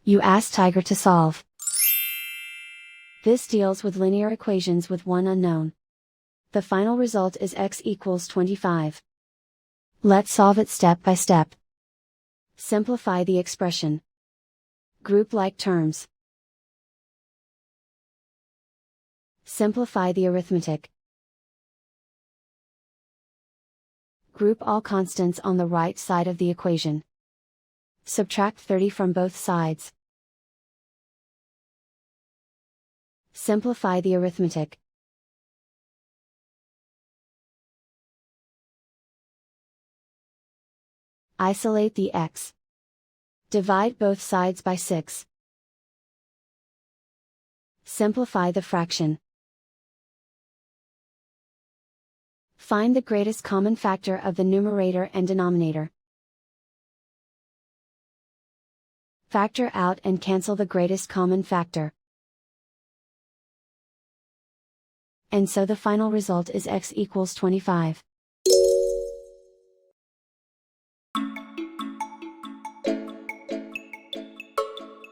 You ask Tiger to solve. This deals with linear equations with one unknown. The final result is x equals 25. Let's solve it step by step. Simplify the expression. Group like terms. Simplify the arithmetic. Group all constants on the right side of the equation. Subtract 30 from both sides. Simplify the arithmetic. Isolate the x. Divide both sides by 6. Simplify the fraction. Find the greatest common factor of the numerator and denominator. Factor out and cancel the greatest common factor. And so the final result is x equals 25.